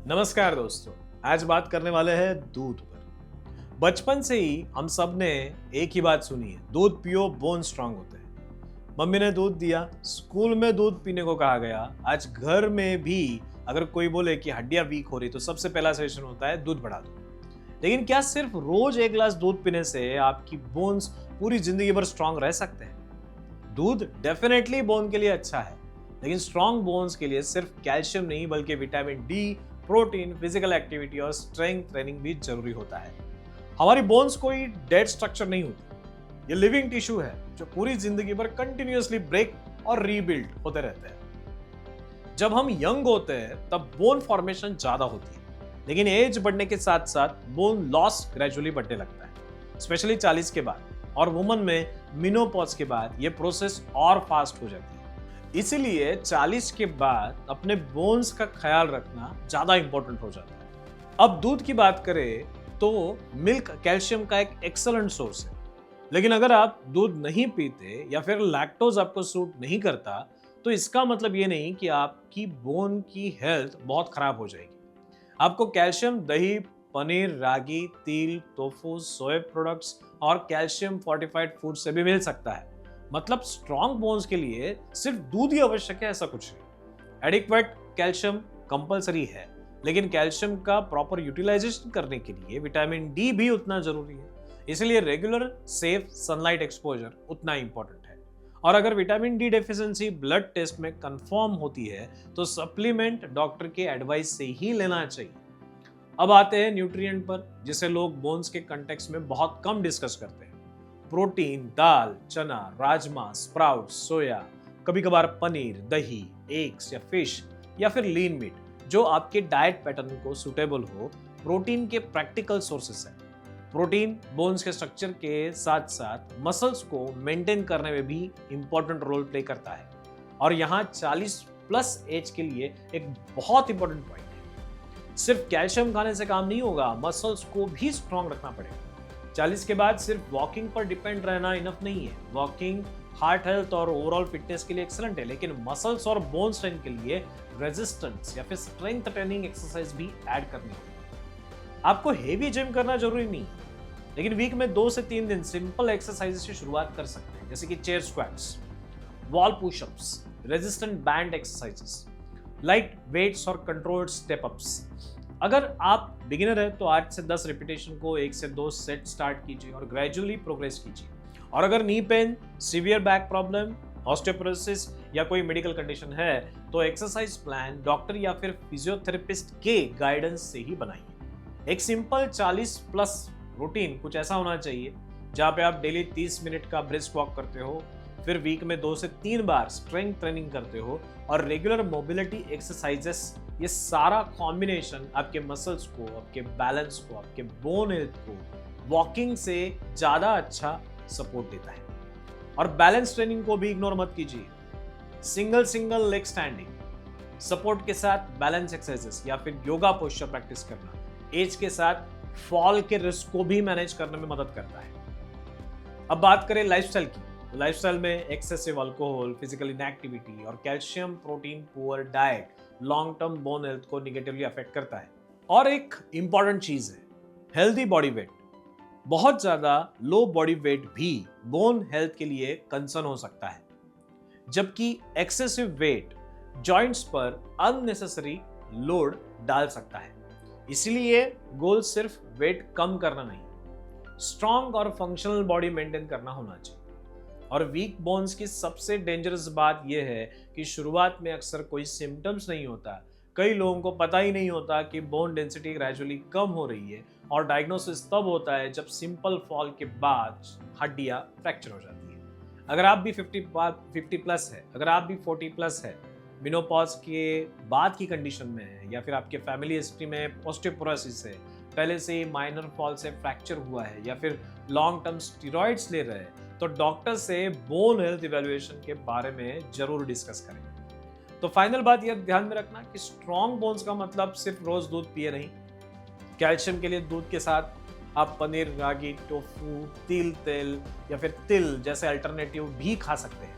नमस्कार दोस्तों। आज बात करने वाले हैं दूध पर। बचपन से ही हम सब ने एक ही बात सुनी है, दूध पियो बोन स्ट्रांग होते हैं। मम्मी ने दूध दिया, स्कूल में दूध पीने को कहा गया। आज घर में भी अगर कोई बोले कि हड्डियां वीक हो रही तो सबसे पहला सजेशन होता है दूध बढ़ा दो। लेकिन क्या सिर्फ रोज एक गिलास दूध पीने से आपकी बोन्स पूरी जिंदगी भर स्ट्रांग रह सकते हैं? दूध डेफिनेटली बोन के लिए अच्छा है, लेकिन स्ट्रांग बोन्स के लिए सिर्फ कैल्शियम नहीं बल्कि vitamin D, protein, physical activity और स्ट्रेंथ ट्रेनिंग भी जरूरी होता है। हमारी बोन्स कोई डेड स्ट्रक्चर नहीं होती, ये लिविंग टिश्यू है जो पूरी जिंदगी भर कंटिन्यूअसली ब्रेक और रीबिल्ड होते रहते हैं। जब हम यंग होते हैं तब बोन फॉर्मेशन ज्यादा होती है, लेकिन एज बढ़ने के साथ साथ बोन लॉस ग्रेजुअली बढ़ने लगता है, स्पेशली 40 के बाद, और वुमन में मेनोपॉज के बाद ये प्रोसेस और फास्ट हो जाती है। इसीलिए 40 के बाद अपने बोन्स का ख्याल रखना ज्यादा इंपॉर्टेंट हो जाता है। अब दूध की बात करें तो मिल्क कैल्शियम का एक एक्सेलेंट सोर्स है, लेकिन अगर आप दूध नहीं पीते या फिर लैक्टोज आपको सूट नहीं करता तो इसका मतलब ये नहीं कि आपकी बोन की हेल्थ बहुत खराब हो जाएगी। आपको कैल्शियम दही, पनीर, रागी, तिल, टोफू, सोया प्रोडक्ट्स और कैल्शियम फोर्टिफाइड फूड से भी मिल सकता है। मतलब स्ट्रॉन्ग बोन्स के लिए सिर्फ दूध ही आवश्यक है ऐसा कुछ नहीं। एडिक्वेट कैल्शियम कंपलसरी है, लेकिन कैल्शियम का प्रॉपर यूटिलाइजेशन करने के लिए विटामिन डी भी उतना जरूरी है। इसलिए रेगुलर सेफ सनलाइट एक्सपोजर उतना इंपॉर्टेंट है। और अगर vitamin D deficiency blood test में कंफर्म होती है तो सप्लीमेंट डॉक्टर के एडवाइस से ही लेना चाहिए। अब आते हैं न्यूट्रिएंट पर, जिसे लोग बोन्स के कंटेक्स्ट में बहुत कम डिस्कस करते हैं। प्रोटीन, दाल, चना, राजमा, स्प्राउट, सोया, कभी कभार पनीर, दही, एग्स या फिश या फिर लीन मीट, जो आपके डाइट पैटर्न को सुटेबल हो, प्रोटीन के प्रैक्टिकल सोर्सेस हैं। प्रोटीन बोन्स के स्ट्रक्चर के साथ साथ मसल्स को मेंटेन करने में भी इंपॉर्टेंट रोल प्ले करता है। और यहाँ 40 प्लस एज के लिए एक बहुत इंपॉर्टेंट पॉइंट है, सिर्फ कैल्शियम खाने से काम नहीं होगा, मसल्स को भी स्ट्रांग रखना पड़ेगा। 40 के बाद सिर्फ वॉकिंग पर डिपेंड रहना इनफ नहीं है। वॉकिंग हार्ट हेल्थ और ओवरऑल फिटनेस के लिए एक्सेलेंट है, लेकिन मसल्स और बोन स्ट्रेंथ के लिए रेजिस्टेंस या फिर स्ट्रेंथ ट्रेनिंग एक्सरसाइज भी ऐड करनी होगी। आपको हेवी जिम करना जरूरी नहीं, लेकिन वीक में 2 से 3 दिन सिंपल एक्सरसाइज से शुरुआत कर सकते हैं, जैसे कि chair squats, wall pushups, resistant band exercises, light weights और कंट्रोल्ड स्टेप अप्स। अगर आप बिगिनर है तो 8 से 10 रिपीटेशन को 1 से 2 सेट स्टार्ट कीजिए और ग्रेजुअली प्रोग्रेस कीजिए। और अगर knee pain, severe back problem, osteoporosis या कोई मेडिकल कंडीशन है तो एक्सरसाइज प्लान डॉक्टर या फिर फिजियोथेरेपिस्ट के गाइडेंस से ही बनाइए। एक सिंपल 40 प्लस रूटीन कुछ ऐसा होना चाहिए जहाँ पे आप डेली 30 मिनट का ब्रिस्क वॉक करते हो, फिर वीक में 2 से 3 बार स्ट्रेंथ ट्रेनिंग करते हो और रेगुलर मोबिलिटी एक्सरसाइजेस। ये सारा कॉम्बिनेशन आपके मसल्स को, आपके बैलेंस को, आपके बोन हेल्थ को वॉकिंग से ज्यादा अच्छा सपोर्ट देता है। और बैलेंस ट्रेनिंग को भी इग्नोर मत कीजिए। सिंगल लेग स्टैंडिंग, सपोर्ट के साथ बैलेंस एक्सरसाइजेस या फिर योगा पोस्चर प्रैक्टिस करना एज के साथ फॉल के रिस्क को भी मैनेज करने में मदद करता है। अब बात करें लाइफस्टाइल की। लाइफस्टाइल में एक्सेसिव अल्कोहल, फिजिकल इनएक्टिविटी और calcium protein poor diet long term bone health को निगेटिवली अफेक्ट करता है। और एक इंपॉर्टेंट चीज है हेल्दी बॉडी वेट। बहुत ज्यादा लो बॉडी वेट भी बोन हेल्थ के लिए कंसर्न हो सकता है, जबकि एक्सेसिव वेट जॉइंट्स पर अननेसेसरी लोड डाल सकता है। इसलिए गोल सिर्फ वेट कम करना नहीं, स्ट्रॉन्ग और फंक्शनल बॉडी मेंटेन करना होना चाहिए। और वीक बोन्स की सबसे डेंजरस बात यह है कि शुरुआत में अक्सर कोई सिम्टम्स नहीं होता। कई लोगों को पता ही नहीं होता कि बोन डेंसिटी ग्रेजुअली कम हो रही है, और डायग्नोसिस तब होता है जब सिंपल फॉल के बाद हड्डियां फ्रैक्चर हो जाती है। अगर आप भी 50 प्लस है, अगर आप भी 40 प्लस है, मेनोपॉज के बाद की कंडीशन में है, या फिर आपके फैमिली हिस्ट्री में ऑस्टियोपोरोसिस है, पहले से माइनर फॉल से फ्रैक्चर हुआ है, या फिर लॉन्ग टर्म स्टेरॉइड्स ले रहे हैं, तो डॉक्टर से बोन हेल्थ इवैल्यूएशन के बारे में जरूर डिस्कस करें। तो फाइनल बात यह ध्यान में रखना कि स्ट्रॉन्ग बोन्स का मतलब सिर्फ रोज दूध पिए नहीं। कैल्शियम के लिए दूध के साथ आप पनीर, रागी, टोफू, तिल तेल या फिर तिल जैसे अल्टरनेटिव भी खा सकते हैं।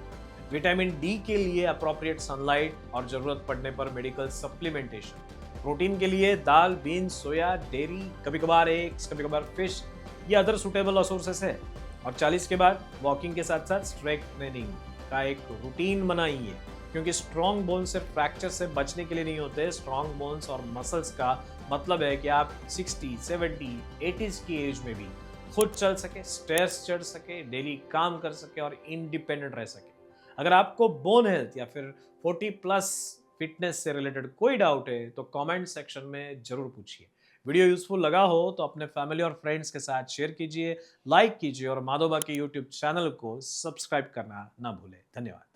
विटामिन डी के लिए अप्रोप्रिएट सनलाइट और जरूरत पड़ने पर मेडिकल सप्लीमेंटेशन। प्रोटीन के लिए दाल, बीन्स, सोया, डेयरी, कभी कभार एग्स, कभी कभार फिश, ये अदर सुटेबल सोर्सेस है। और 40 के बाद वॉकिंग के साथ साथ स्ट्रेंथ ट्रेनिंग का एक रूटीन बनाइए, क्योंकि स्ट्रॉन्ग बोन्स सिर्फ फ्रैक्चर से बचने के लिए नहीं होते। स्ट्रॉन्ग बोन्स और मसल्स का मतलब है कि आप 60, 70, 80s की एज में भी खुद चल सके, स्टेयर्स चढ़ सके, डेली काम कर सके और इंडिपेंडेंट रह सके। अगर आपको बोन हेल्थ या फिर 40 प्लस फिटनेस से रिलेटेड कोई डाउट है तो कमेंट सेक्शन में जरूर पूछिए। वीडियो यूजफुल लगा हो तो अपने फैमिली और फ्रेंड्स के साथ शेयर कीजिए, लाइक कीजिए और माधोबा के यूट्यूब चैनल को सब्सक्राइब करना ना भूलें। धन्यवाद।